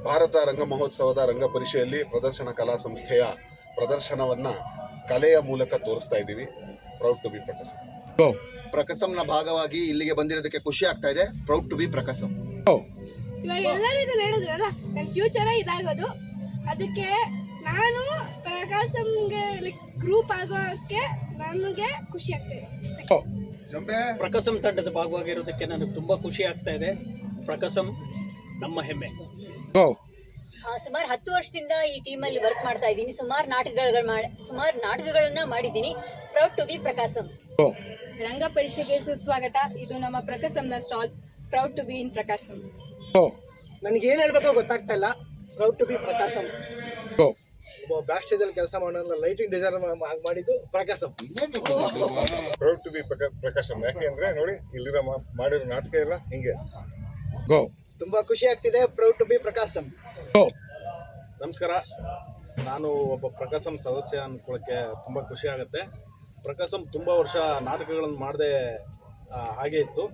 ಭಾರತ ರಂಗ ಮಹೋತ್ಸವದ ರಂಗ ಪರಿಷೆಯಲ್ಲಿ ಪ್ರದರ್ಶನ ಕಲಾ ಸಂಸ್ಥೆಯ ಪ್ರದರ್ಶನವನ್ನು ಕಲೆಯ ಮೂಲಕ ತೋರಿಸ್ತಾ ಇದ್ದೀವಿ. Proud to be Prakasam. ಪ್ರಕಾಸಂನ ಭಾಗವಾಗಿ ಇಲ್ಲಿಗೆ ಬಂದಿರೋದಕ್ಕೆ ಖುಷಿ ಆಗ್ತಾ ಇದೆ. Proud to be Prakasam. ಇವಾಗ ಎಲ್ಲರೂ ಇದನ್ನ ಹೇಳಿದ್ರಲ್ಲ, ನನ್ನ ಫ್ಯೂಚರೇ ಇದಾಗೋದು. ಅದಕ್ಕೆ ನಾನು ಪ್ರಕಾಸಂಗೆ ಗ್ರೂಪ್ ಆಗೋಕ್ಕೆ ನನಗೆ ಖುಷಿ ಆಗ್ತಾಯಿದೆ. ಪ್ರಕಾಸಂ ತಂಡದ ಭಾಗವಾಗಿರೋದಕ್ಕೆ ನನಗೆ ತುಂಬ ಖುಷಿ ಆಗ್ತಾ ಇದೆ. ಪ್ರಕಾಸಂ ನಮ್ಮ ಹೆಮ್ಮೆ. ಸುಮಾರು 10 ವರ್ಷದಿಂದ ಈ ಟೀಮಲ್ಲಿ ವರ್ಕ್ ಮಾಡ್ತಾ ಇದ್ದೀನಿ. ಸುಮಾರು ನಾಟಕಗಳನ್ನ ಮಾಡಿದ್ದೀನಿ. Proud to be Prakasam. ರಂಗ ಪರಿಷೆಗೆ ಸುಸ್ವಾಗತ. ಇದು ನಮ್ಮ ಪ್ರಕಾಸಂನ stall. Proud to be in Prakasam. ನನಗೇನು ಹೇಳ್ಬೇಕೋ ಗೊತ್ತಾಗ್ತಾ ಇಲ್ಲ. Proud to be Prakasam. ಒಬ್ಬ ಬ್ಯಾಕ್ ಸ್ಟೇಜಲ್ಲಿ ಕೆಲಸ ಮಾಡೋಣ, ಲೈಟಿಂಗ್ ಡಿಸೈನ್ ಮಾಡಿದ್ದು Prakasam. Proud to be Prakasam. ಯಾಕೆ ಅಂದರೆ ನೋಡಿ, ಇಲ್ಲಿರೋ ಮಾಡಿರೋ ನಾಟಕ ಎಲ್ಲ ಹಿಂಗೆ. ತುಂಬಾ ಖುಷಿ ಆಗ್ತಿದೆ. Proud to be Prakasam. ನಮಸ್ಕಾರ. ನಾನು ಒಬ್ಬ ಪ್ರಕಾಸಂ ಸದಸ್ಯ ಅಂದ್ಕೊಳ್ಳೋಕ್ಕೆ ತುಂಬ ಖುಷಿ ಆಗುತ್ತೆ. ಪ್ರಕಾಸಂ ತುಂಬ ವರ್ಷ ನಾಟಕಗಳನ್ನು ಮಾಡದೆ ಹಾಗೆ ಇತ್ತು.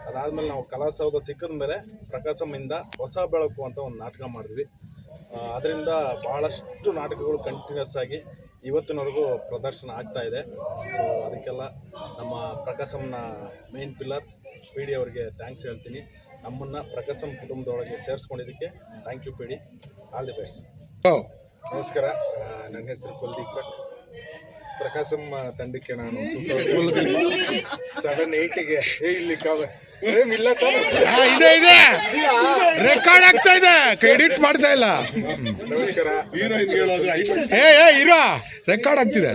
ಅದಾದಮೇಲೆ ನಾವು ಕಲಾಸೌಧ ಸಿಕ್ಕಿದ ಮೇಲೆ ಪ್ರಕಾಸಂನಿಂದ ಹೊಸ ಬೆಳಕು ಅಂತ ಒಂದು ನಾಟಕ ಮಾಡಿದ್ವಿ. ಅದರಿಂದ ಭಾಳಷ್ಟು ನಾಟಕಗಳು ಕಂಟಿನ್ಯೂಸ್ ಆಗಿ ಇವತ್ತಿನವರೆಗೂ ಪ್ರದರ್ಶನ ಆಗ್ತಾ ಇದೆ. ಸೊ ಅದಕ್ಕೆಲ್ಲ ನಮ್ಮ ಪ್ರಕಾಸಂನ ಮೇನ್ ಪಿಲ್ಲರ್ ಪಿ ಡಿ ಅವರಿಗೆ ಥ್ಯಾಂಕ್ಸ್ ಹೇಳ್ತೀನಿ. ನಮ್ಮನ್ನು ಪ್ರಕಾಸಂ ಕುಟುಂಬದೊಳಗೆ ಸೇರಿಸ್ಕೊಂಡಿದ್ದಕ್ಕೆ thank you P D. All the best. ನಮಸ್ಕಾರ, ನನ್ನ ಹೆಸರು ಕುಲ್ದೀಪ್ ಭಟ್. ಪ್ರಕಾಸಂ ತಂಡಕ್ಕೆ ನಾನು 2007-8ಗೆ ಇಲ್ಲಿ ಇದೆ ರೆಕಾರ್ಡ್ ಆಗ್ತಾ ಇದೆ, ಕ್ರೆಡಿಟ್ ಮಾಡ್ತಾ ಇಲ್ಲ. ನಮಸ್ಕಾರ. ಇರೋ ರೆಕಾರ್ಡ್ ಆಗ್ತಿದೆ.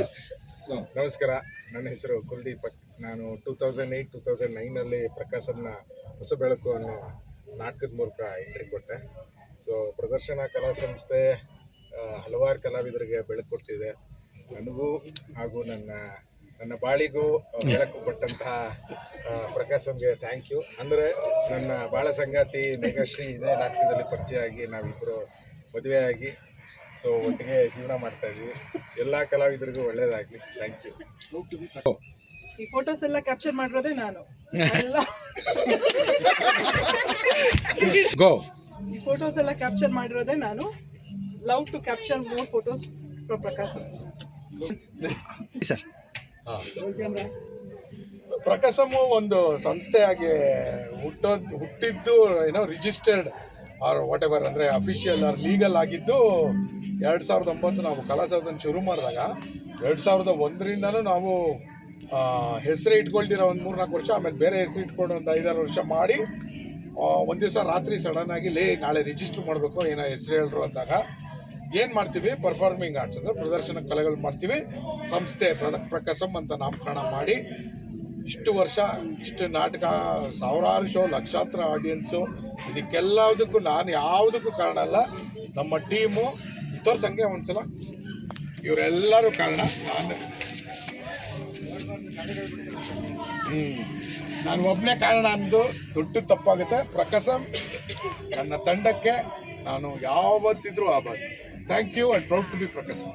ನಮಸ್ಕಾರ, ನನ್ನ ಹೆಸರು ಕುಲ್ದೀಪ್ ಭಟ್. ನಾನು 2008-2009 ಪ್ರಕಾಸಂನ ಹೊಸ ಬೆಳಕು ಅನ್ನೋ ನಾಟಕದ ಮೂಲಕ ಎಂಟ್ರಿ ಕೊಟ್ಟೆ. ಸೊ ಪ್ರದರ್ಶನ ಕಲಾ ಸಂಸ್ಥೆ ಹಲವಾರು ಕಲಾವಿದರಿಗೆ ಬೆಳಕು ಕೊಟ್ಟಿದೆ. ನನಗೂ ಹಾಗೂ ನನ್ನ ಬಾಳಿಗೂ ಬೆಳಕು ಕೊಟ್ಟಂತಹ ಪ್ರಕಾಸಂಗೆ ಥ್ಯಾಂಕ್ ಯು. ಅಂದರೆ ನನ್ನ ಬಾಳ ಸಂಗಾತಿ ಮೇಘಶ್ರೀ ಇದೇ ನಾಟಕದಲ್ಲಿ ಪರಿಚಯ ಆಗಿ ನಾವಿಬ್ಬರು ಮದುವೆಯಾಗಿ ಸೊ ಒಟ್ಟಿಗೆ ಜೀವನ ಮಾಡ್ತಾ ಇದ್ವಿ. ಎಲ್ಲ ಕಲಾವಿದರಿಗೂ ಒಳ್ಳೆಯದಾಗಲಿ. Thank you. ಈ ಫೋಟೋಸ್ ಎಲ್ಲ ಕ್ಯಾಪ್ಚರ್ ಮಾಡಿರೋದೇ ನಾನು. ಈ ಫೋಟೋಸ್ ಎಲ್ಲ ಕ್ಯಾಪ್ಚರ್ ಮಾಡಿರೋದೇ ನಾನು. Love to capture more photos from Prakasam. Prakasam ಒಂದು ಸಂಸ್ಥೆಯಾಗಿ ಹುಟ್ಟಿದ್ದು ರಿಜಿಸ್ಟರ್ಡ್ ಆರ್ ವಾಟ್ ಎವರ್, ಅಂದರೆ ಅಫಿಷಿಯಲ್ ಆರ್ ಲೀಗಲ್ ಆಗಿದ್ದು 2009 ನಾವು ಕಲಾಸೌಧನ ಶುರು ಮಾಡಿದಾಗ 2001ರಿಂದನೂ ನಾವು ಹೆಸರೇ ಇಟ್ಕೊಳ್ತಿರೋ ಒಂದು 3-4 ವರ್ಷ, ಆಮೇಲೆ ಬೇರೆ ಹೆಸರು ಇಟ್ಕೊಂಡು ಒಂದು 5-6 ವರ್ಷ ಮಾಡಿ ಒಂದು ದಿವಸ ರಾತ್ರಿ ಸಡನ್ನಾಗಿ ನಾಳೆ ರಿಜಿಸ್ಟರ್ ಮಾಡಬೇಕು ಏನೋ ಹೆಸರು ಹೇಳ್ರು ಅಂದಾಗ ಏನು ಮಾಡ್ತೀವಿ, ಪರ್ಫಾರ್ಮಿಂಗ್ ಆರ್ಟ್ಸ್ ಅಂದರೆ ಪ್ರದರ್ಶನ ಕಲೆಗಳು ಮಾಡ್ತೀವಿ. ಸಂಸ್ಥೆ ಪ್ರಕಾಸಂ ಅಂತ ನಾಮಕರಣ ಮಾಡಿ ಇಷ್ಟು ವರ್ಷ ಇಷ್ಟು ನಾಟಕ, ಸಾವಿರಾರು ಶೋ, ಲಕ್ಷಾಂತರ ಆಡಿಯನ್ಸು, ಇದಕ್ಕೆಲ್ಲದಕ್ಕೂ ನಾನು ಯಾವುದಕ್ಕೂ ಕಾರಣ ಅಲ್ಲ. ನಮ್ಮ ಟೀಮು ತೋರ್ಸಂಗೆ ಒಂದ್ಸಲ ಇವರೆಲ್ಲರೂ ಕಾರಣ. ನಾನು ಒಬ್ಬನೇ ಕಾರಣ ಅಂದು ದೊಡ್ಡ ತಪ್ಪಾಗುತ್ತೆ. ಪ್ರಕಾಸಂ ನನ್ನ ತಂಡಕ್ಕೆ ನಾನು ಯಾವತ್ತಿದ್ರೂ ಆಭಾರಿ. Thank you and proud to be ಪ್ರಕಾಸಂ.